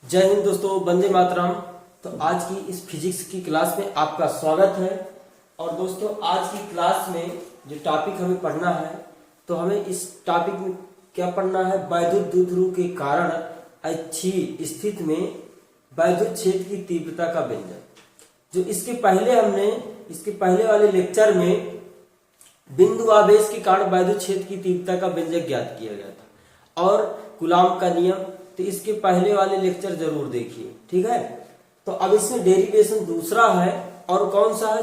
जय हिंद दोस्तों, वंदे मातरम। तो आज की इस फिजिक्स की क्लास में आपका स्वागत है। और दोस्तों आज की क्लास में जो टॉपिक हमें पढ़ना है, तो हमें इस टॉपिक में क्या पढ़ना है, वैद्युत द्विध्रुव के कारण अच्छी स्थिति में वैद्युत क्षेत्र की तीव्रता का व्यंजक। जो इसके पहले वाले लेक्चर में बिंदु आवेश के कारण वैद्युत क्षेत्र की तीव्रता का व्यंजक ज्ञात किया गया था और कूलॉम का नियम। तो इसके पहले वाले लेक्चर जरूर देखिए, ठीक है। तो अब इसमें डेरिवेशन दूसरा है और कौन सा है,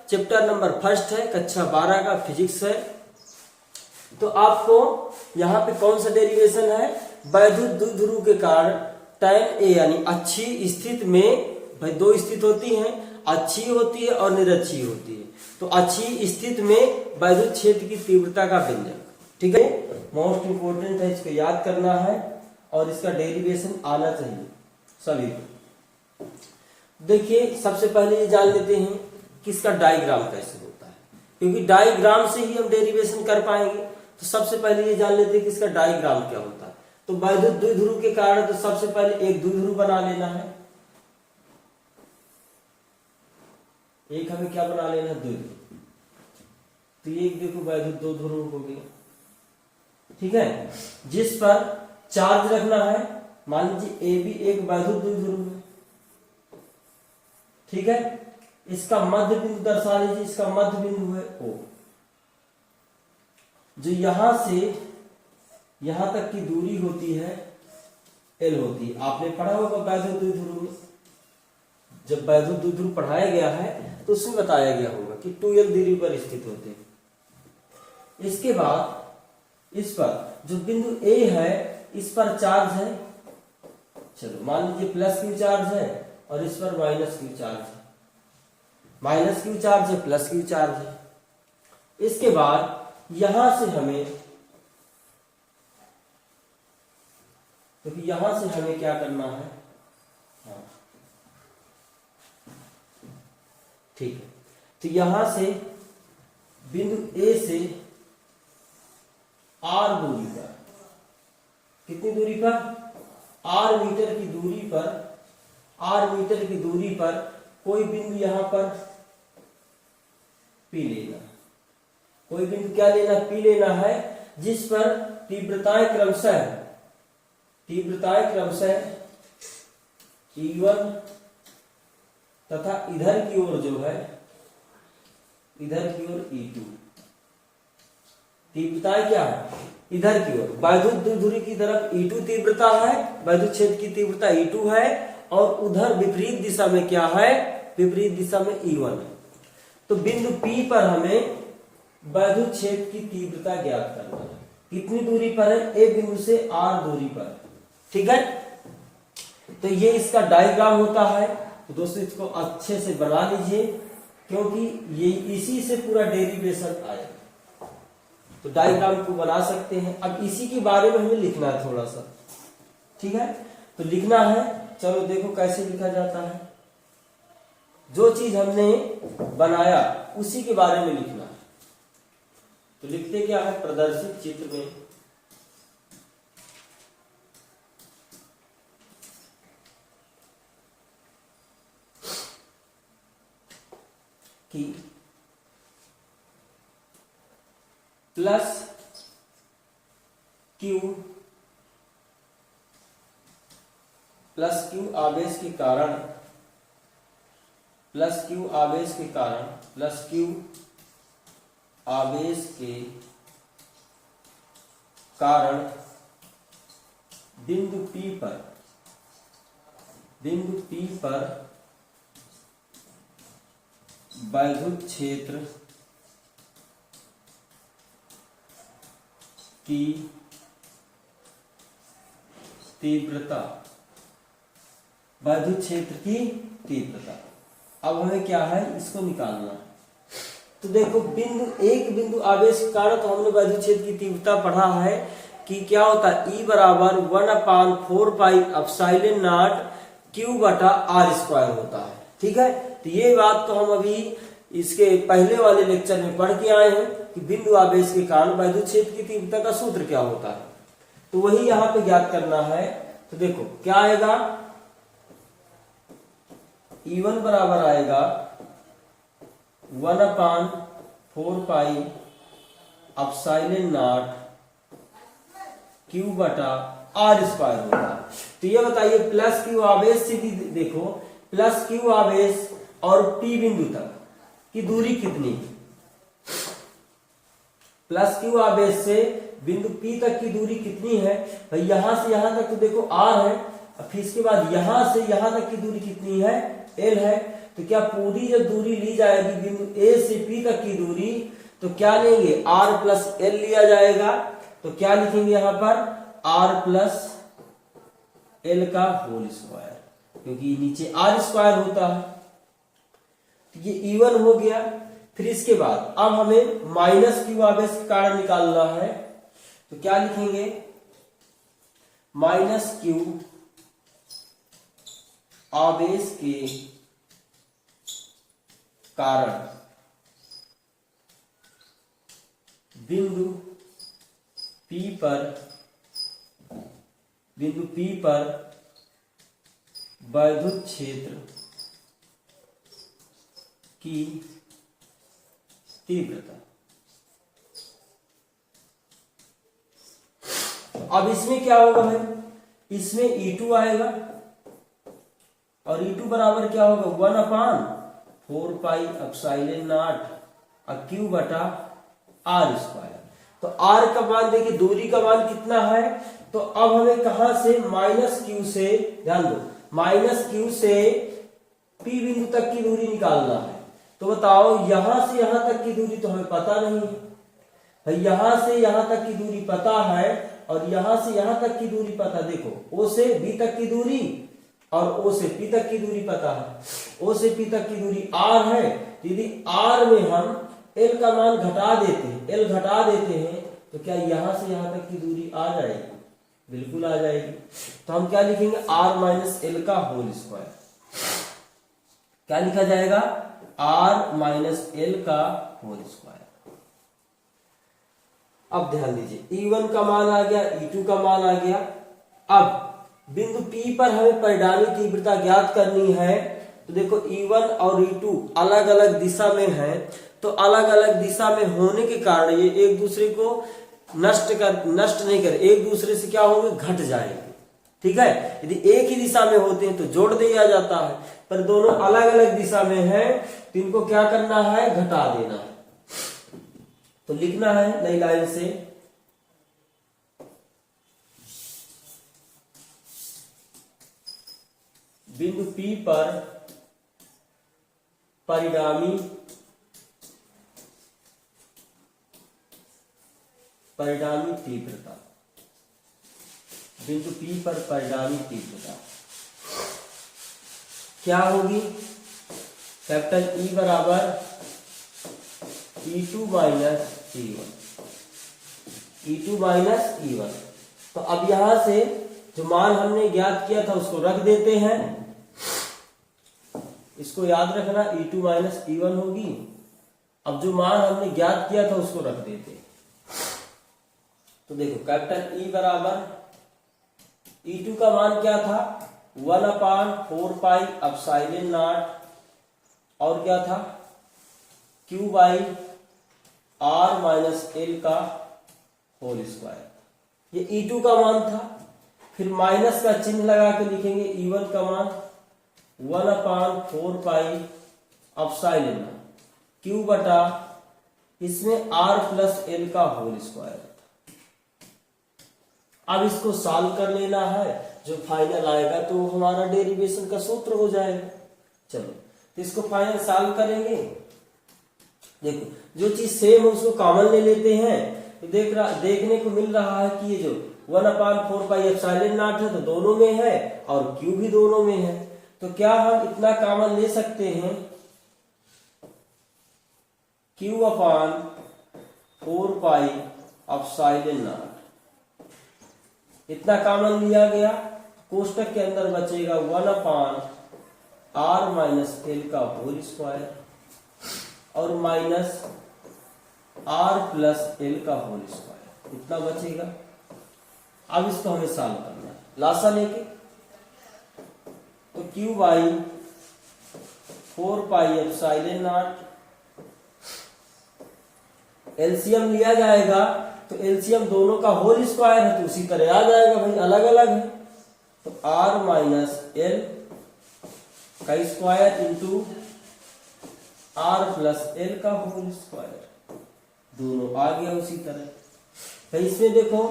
चैप्टर नंबर फर्स्ट है, कक्षा 12 का फिजिक्स है। तो आपको यहाँ पे कौन सा डेरिवेशन है, वैद्युत द्विध्रुव के कारण tan A यानी अच्छी स्थिति में, भाई दो स्थिति होती हैं, अच्छी होती है और निरक्षी होती है। तो अच्छी स्थिति में वैद्युत क्षेत्र की तीव्रता का व्यंजक, ठीक है, मोस्ट इंपोर्टेंट है, इसको याद करना है और इसका डेरिवेशन आना चाहिए सभी को। देखिए सबसे पहले ये जान लेते हैं कि इसका डायग्राम कैसे होता है, क्योंकि डायग्राम से ही हम डेरिवेशन कर पाएंगे। तो सबसे पहले ये जान लेते हैं कि इसका डायग्राम क्या होता है। तो वैद्युत द्विध्रुव के कारण तो सबसे पहले एक द्विध्रुव बना लेना है, एक हमें क्या बना लेना है, द्विध्रुव। तो ये देखो वैद्युत दो ध्रुव हो गया, ठीक है, जिस पर चार्ज रखना है। मान लीजिए ए भी एक वैद्युत द्विध्रुव है, ठीक है। इसका मध्य बिंदु दर्शा लीजिए, इसका मध्य बिंदु है O, जो यहां से यहां तक की दूरी होती है L होती है। आपने पढ़ा होगा वैद्युत द्विध्रुव में, जब वैद्युत द्विध्रुव पढ़ाया गया है तो उसमें बताया गया होगा कि 2L दूरी पर स्थित होते हैं। इसके बाद इस पर जो बिंदु A है, इस पर चार्ज है, चलो मान लीजिए प्लस Q चार्ज है और इस पर माइनस Q चार्ज है, माइनस Q चार्ज है, प्लस Q चार्ज है। इसके बाद यहां से हमें, क्योंकि यहां से हमें क्या करना है, हाँ ठीक है। तो यहां से बिंदु A से R दूरी पर, कितनी दूरी पर, R मीटर की दूरी पर, R मीटर की दूरी पर कोई बिंदु यहां पर P लेना, कोई बिंदु क्या लेना, P लेना है, जिस पर तीव्रताएं क्रमशः E1 तथा इधर की ओर जो है, इधर की ओर E2। तीव्रताएं क्या है, इधर की ओर वैद्युत द्विध्रुव की तरफ E2 तीव्रता है, वैद्युत क्षेत्र की तीव्रता E2 है, और उधर विपरीत दिशा में क्या है, विपरीत दिशा में E1 है। तो बिंदु P पर हमें वैद्युत क्षेत्र की तीव्रता ज्ञात करना है। कितनी दूरी पर है, A बिंदु से R दूरी पर, ठीक है। तो ये इसका डायग्राम होता है। तो दोस्तों इसको अच्छे से बना लीजिए, क्योंकि ये इसी से पूरा डेरिवेशन आएगा। तो डायग्राम को बना सकते हैं। अब इसी के बारे में हमें लिखना है थोड़ा सा, ठीक है। तो लिखना है, चलो देखो कैसे लिखा जाता है। जो चीज हमने बनाया उसी के बारे में लिखना है। तो लिखते क्या है, प्रदर्शित चित्र में कि प्लस Q आवेश के कारण, प्लस Q आवेश के कारण बिंदु P पर वैद्युत क्षेत्र की तीव्रता, वैद्युत क्षेत्र की तीव्रता। अब हमें क्या है, इसको निकालना है। तो देखो बिंदु आवेश के कारण तो हमने वैद्युत क्षेत्र की तीव्रता पढ़ा है कि क्या होता है, E बराबर 1/4 पाई एप्सिलॉन नॉट Q बटा R² होता है, ठीक है। तो ये बात तो हम अभी इसके पहले वाले लेक्चर में पढ़ के आए हैं कि बिंदु आवेश के कारण वैद्युत क्षेत्र की तीव्रता का सूत्र क्या होता है। तो वही यहाँ पे ज्ञात करना है। तो देखो क्या आएगा, E1 बराबर आएगा 1/4 एप्सिलॉन नॉट Q बटा R स्क्वायर होगा। तो ये बताइए प्लस Q आवेश से देखो प्लस Q आवेश और P बिंदु तक की दूरी कितनी, प्लस Q आवेश से बिंदु P तक की दूरी कितनी है भाई, यहां से यहां तक तो देखो R है, फिर इसके बाद यहां से यहां तक की दूरी कितनी है, L है। तो क्या पूरी जब दूरी ली जाएगी बिंदु A से P तक की दूरी, तो क्या लेंगे R प्लस L लिया जाएगा। तो क्या लिखेंगे यहां पर R प्लस L का होल स्क्वायर, क्योंकि नीचे R स्क्वायर होता है। तो ये E1 हो गया। फिर इसके बाद अब हमें माइनस Q आवेश के कारण निकालना है, तो क्या लिखेंगे माइनस Q आवेश के कारण बिंदु P पर वैद्युत क्षेत्र की तीव्रता। अब इसमें क्या होगा भाई, इसमें E2 आएगा और E2 बराबर क्या होगा 1/4 एप्सिलॉन नॉट Q बटा R स्क्वायर। तो R का मान देखिए, दूरी का मान कितना है, तो अब हमें कहां से माइनस Q से, ध्यान दो माइनस Q से P बिंदु तक की दूरी निकालना है। तो बताओ यहां से यहां तक की दूरी तो हमें पता नहीं है, यहां से यहां तक की दूरी पता है और यहां से यहां तक की दूरी पता, देखो O से B तक की दूरी और O से P तक की दूरी पता है। O से P तक की दूरी R है, यदि R में हम L का मान घटा देते हैं, L घटा देते हैं, तो क्या यहां से यहां तक की दूरी आ जाएगी, बिल्कुल आ जाएगी। तो हम क्या लिखेंगे R माइनस L का होल स्क्वायर। क्या लिखा जाएगा R माइनस L का होल स्क्वायर। अब ध्यान दीजिए E1 का मान आ गया, E2 का मान आ गया। अब बिंदु P पर हमें परिणामी तीव्रता ज्ञात करनी है। तो देखो E1 और E2 अलग अलग दिशा में है, तो अलग अलग दिशा में होने के कारण ये एक दूसरे को नष्ट नहीं कर, एक दूसरे से क्या होंगे, घट जाएंगे। ठीक है, यदि एक ही दिशा में होते हैं तो जोड़ दिया जाता है, पर दोनों अलग अलग दिशा में है तो इनको क्या करना है, घटा देना है। तो लिखना है नई लाइन से बिंदु P पर परिणामी तीव्रता, बिंदु P पर परिणामी तीव्रता क्या होगी, कैपिटल E बराबर E2 minus E1, E2 minus E1। तो अब यहां से जो मान हमने ज्ञात किया था उसको रख देते हैं, इसको याद रखना E2 माइनस E1 होगी। अब जो मान हमने ज्ञात किया था उसको रख देते हैं। तो देखो कैपिटल E बराबर E2 का मान क्या था 1/4 एप्सिलॉन नॉट और क्या था Q by R minus L का होल स्क्वायर। ये E2 का मान था, फिर माइनस का चिन्ह लगा के लिखेंगे E1 का मान 1/4 एप्सिलॉन नॉट Q बटा इसमें R प्लस L का होल स्क्वायर। अब इसको सॉल्व कर लेना है, जो फाइनल आएगा तो हमारा डेरिवेशन का सूत्र हो जाएगा। चलो तो इसको फाइनल सॉल्व करेंगे। देखो जो चीज सेम है उसको कॉमन ले लेते हैं, तो देखने को मिल रहा है कि ये जो 1/4 एप्सिलॉन नॉट है तो दोनों में है और Q भी दोनों में है। तो क्या हम इतना कॉमन ले सकते हैं Q/4 एप्सिलॉन नॉट, इतना कॉमन लिया गया। कोष्टक के अंदर बचेगा 1/R माइनस L का होल स्क्वायर और माइनस R प्लस L का होल स्क्वायर, इतना बचेगा। अब इसको हमें सॉल्व करना है। लासा लेके, तो Q by 4 pi epsilon not, LCM लिया जाएगा तो एलसीएम दोनों का होल स्क्वायर है तो उसी तरह आ जाएगा भाई, अलग अलग है तो r माइनस एल का square into r plus L का होल स्क्वायर, दोनों आ गया उसी तरह। तो इसमें देखो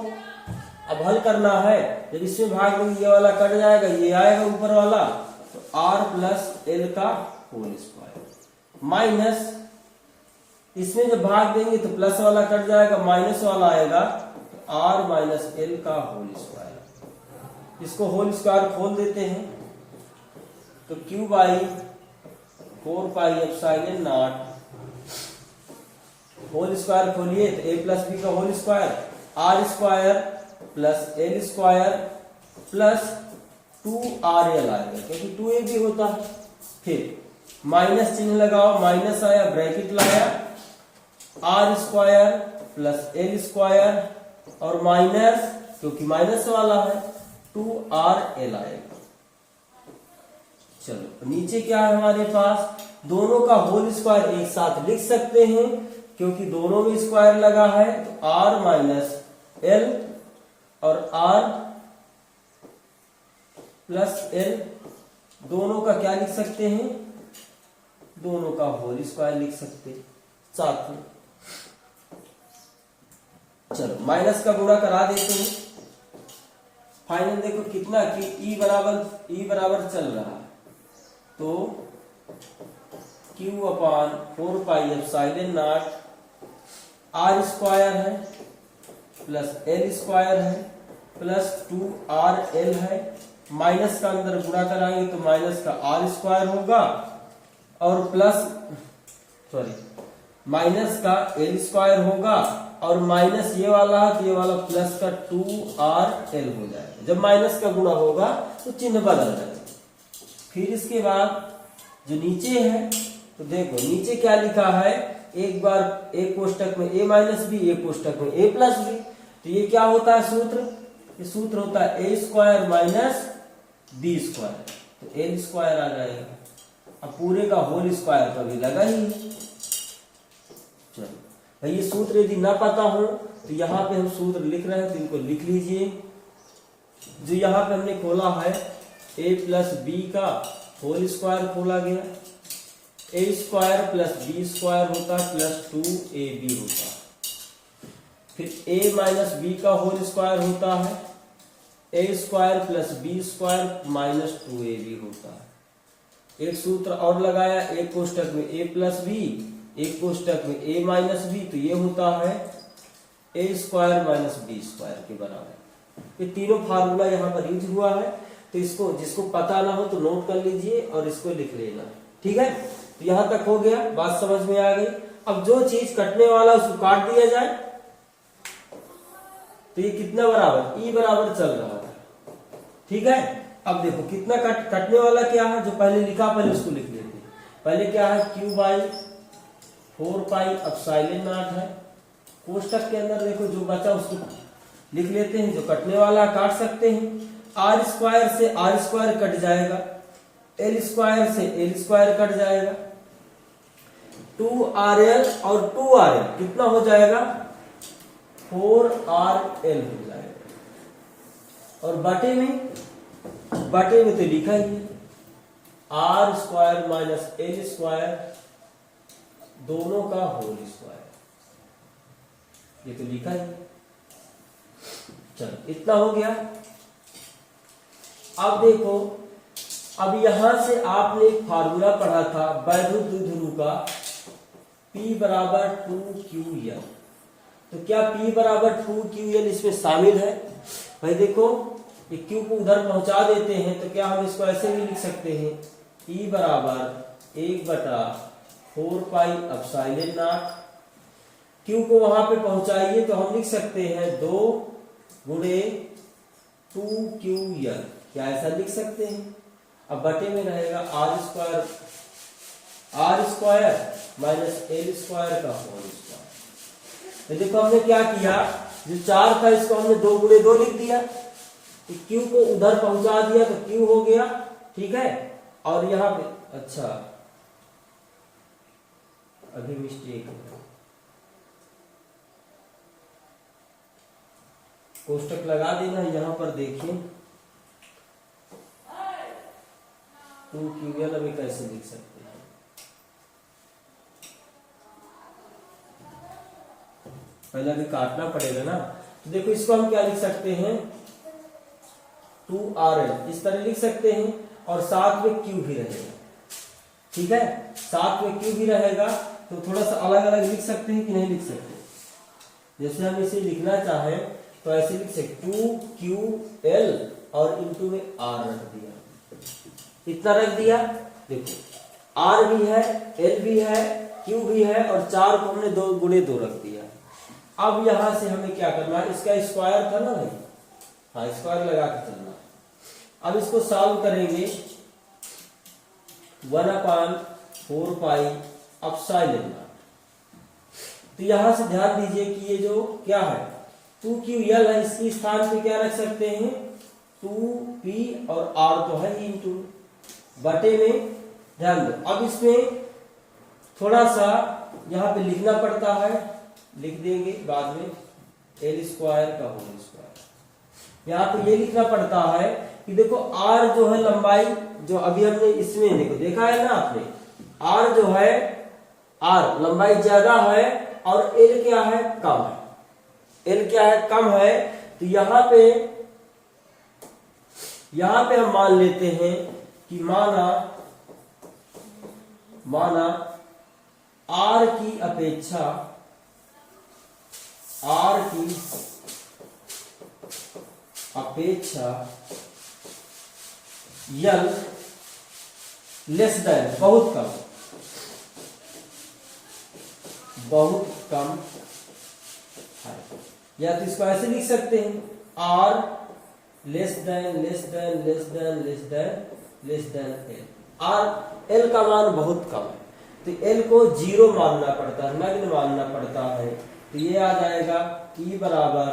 अब हल करना है, जब इसमें भाग देंगे ये वाला कट जाएगा, ये आएगा ऊपर वाला, तो r प्लस एल का होल स्क्वायर माइनस इसमें जब भाग देंगे तो प्लस वाला कट जाएगा, माइनस वाला आएगा, तो r माइनस एल का होल स्क्वायर। इसको होल स्क्वायर खोल देते हैं तो q by 4 pi epsilon naught, whole square खोलिए तो a प्लस बी का whole square, r square plus L square plus 2rl आएगा क्योंकि 2a भी होता है। फिर माइनस चिन्ह लगाओ, माइनस आया, ब्रैकेट लाया, r square plus L square और माइनस क्योंकि माइनस वाला है 2rl आएगा। चलो नीचे क्या है हमारे पास, दोनों का होल स्क्वायर एक साथ लिख सकते हैं क्योंकि दोनों में स्क्वायर लगा है, तो r माइनस एल और r प्लस एल दोनों का क्या लिख सकते हैं, दोनों का होल स्क्वायर लिख सकते हैं साथ में। चलो माइनस का गुणा करा देते हैं, फाइनल देखो कितना कि ई बराबर चल रहा है, तो q upon 4 pi epsilon not r square है प्लस एल स्क्वायर है प्लस 2rl है, माइनस का अंदर गुणा कराएंगे तो माइनस का r स्क्वायर होगा और प्लस माइनस का एल स्क्वायर होगा और माइनस ये वाला है तो ये वाला प्लस का 2rl हो जाएगा। जब माइनस का गुणा होगा तो चिन्ह बदल जाएगा। फिर इसके बाद जो नीचे है तो देखो नीचे क्या लिखा है, एक बार एक कोष्टक में a माइनस बी, एक कोष्टक में a प्लस बी, तो ये क्या होता है सूत्र, ये सूत्र होता है a square minus B square, तो एल स्क्वायर आ जाएगा। अब पूरे का होल स्क्वायर तो अभी लगा ही है। चलो भाई ये सूत्र यदि ना पता हो तो यहाँ पे हम सूत्र लिख रहे हैं तो इनको लिख लीजिए। जो यहाँ पे हमने खोला है a प्लस बी का होल स्क्वायर खोला गया, a square plus B square होता है प्लस 2ab होता है। फिर a माइनस बी का होल स्क्वायर होता है a square plus B square minus 2ab होता है। एक सूत्र और लगाया, एक कोष्टक में a प्लस बी, एक कोष्टक में a माइनस बी, तो ये होता है a square minus B square के बराबर। ये तीनों फार्मूला यहाँ पर यूज हुआ है, तो इसको जिसको पता ना हो तो नोट कर लीजिए और इसको लिख लेना, ठीक है। तो यहाँ तक हो गया, बात समझ में आ गई। अब जो चीज कटने वाला उसको काट दिया जाए, तो ये कितना बराबर ई बराबर चल रहा था, ठीक है। अब देखो कितना कटने वाला क्या है, जो पहले लिखा पहले उसको लिख लेते हैं। पहले क्या है q by 4 pi epsilon not है, कोष्टक के अंदर देखो जो बचा उसको लिख लेते हैं, जो कटने वाला काट सकते हैं। r स्क्वायर से r स्क्वायर कट जाएगा, l स्क्वायर से l स्क्वायर कट जाएगा, 2rl और 2rl कितना हो जाएगा 4rl हो जाएगा। और बटे में तो लिखा ही है r square minus l square दोनों का होल स्क्वायर, ये तो लिखा ही है। चलो इतना हो गया। अब देखो, अब यहां से आपने एक फार्मूला पढ़ा था वैद्युत द्विध्रुव का P बराबर 2ql, तो क्या P बराबर 2ql इसमें शामिल है? भाई देखो ये Q को उधर पहुंचा देते हैं तो क्या हम इसको ऐसे भी लिख सकते हैं, E बराबर 1/4 पाई एप्सिलॉन नॉट। Q को वहां पे पहुंचाइए तो हम लिख सकते हैं 2 गुणे 2ql, क्या ऐसा लिख सकते हैं। अब बटे में रहेगा r square minus l square का होल स्क्वायर। तो देखो हमने क्या किया, जो 4 था इसको हमने 2 गुणे 2 लिख दिया, क्यू को उधर पहुंचा दिया तो क्यू हो गया, ठीक है। और यहाँ पे अच्छा अभी मिस्टेक है, कोष्टक लगा देना। यहाँ पर देखिए 2QL अभी कैसे लिख सकते हैं, पहले अभी काटना पड़ेगा ना। तो देखो इसको हम क्या लिख सकते हैं 2RL इस तरह लिख सकते हैं, और साथ में Q भी रहेगा, ठीक है। साथ में Q भी रहेगा तो थोड़ा सा अलग अलग लिख सकते हैं कि नहीं लिख सकते। जैसे हम इसे लिखना चाहें तो ऐसे लिख सकते 2QL और इंटू में R रख दिया, इतना रख दिया। देखो R भी है, L भी है, Q भी है, और 4 को हमने 2 गुणे 2 रख दिया। अब यहां से हमें क्या करना है, इसका स्क्वायर था ना भाई, हाँ स्क्वायर लगा के चलना। अब इसको सॉल्व करेंगे 1/4 पाई एप्सिलॉन। तो यहां से ध्यान दीजिए कि ये जो क्या है 2QL है, इसकी स्थान पे क्या रख सकते हैं 2P, और R तो है इंटू बटे में, ध्यान दो। अब इसमें थोड़ा सा यहाँ पे लिखना पड़ता है, लिख देंगे बाद में L² का होल स्क्वायर। यहाँ पे ये लिखना पड़ता है कि देखो R जो है लंबाई, जो अभी हमने इसमें देखो देखा है ना आपने, R जो है R लंबाई ज्यादा है और L क्या है कम है, L क्या है कम है। तो यहाँ पे हम मान लेते हैं कि माना R की अपेक्षा L लेस देन बहुत कम है, या तो इसको ऐसे लिख सकते हैं R less than L। L का मान बहुत कम है तो L को 0 मानना पड़ता है, नग्न मानना पड़ता है। तो ये आ जाएगा E बराबर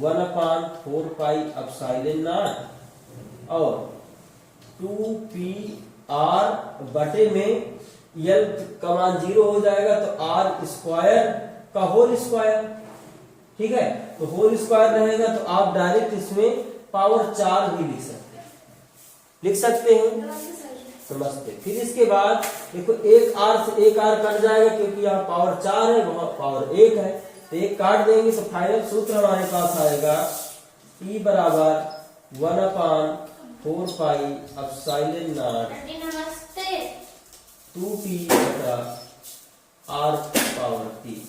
1/4 पाई एप्सिलॉन नॉट और 2PR बटे में L का मान 0 हो जाएगा तो R स्क्वायर का होल स्क्वायर, ठीक है। तो होल स्क्वायर रहेगा तो आप डायरेक्ट इसमें पावर 4 भी लिख सकते हैं, समझते। फिर इसके बाद देखो एक R से एक R कट जाएगा क्योंकि यहाँ पावर 4 है, वहां पावर 1 है, तो एक काट देंगे तो फाइनल सूत्र हमारे पास आएगा E बराबर 1/4 पाई एप्सिलॉन नॉट 2P बटा R पावर 3।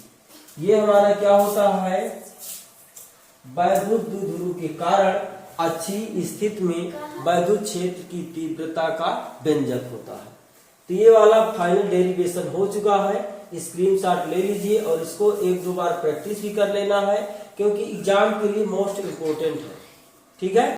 ये हमारा क्या होता है, वैद्युत द्विध्रुव के कारण अच्छी स्थिति में वैद्युत क्षेत्र की तीव्रता का व्यंजक होता है। तो ये वाला फाइनल डेरिवेशन हो चुका है, स्क्रीनशॉट ले लीजिए और इसको 1-2 बार प्रैक्टिस भी कर लेना है क्योंकि एग्जाम के लिए मोस्ट इम्पोर्टेंट है, ठीक है।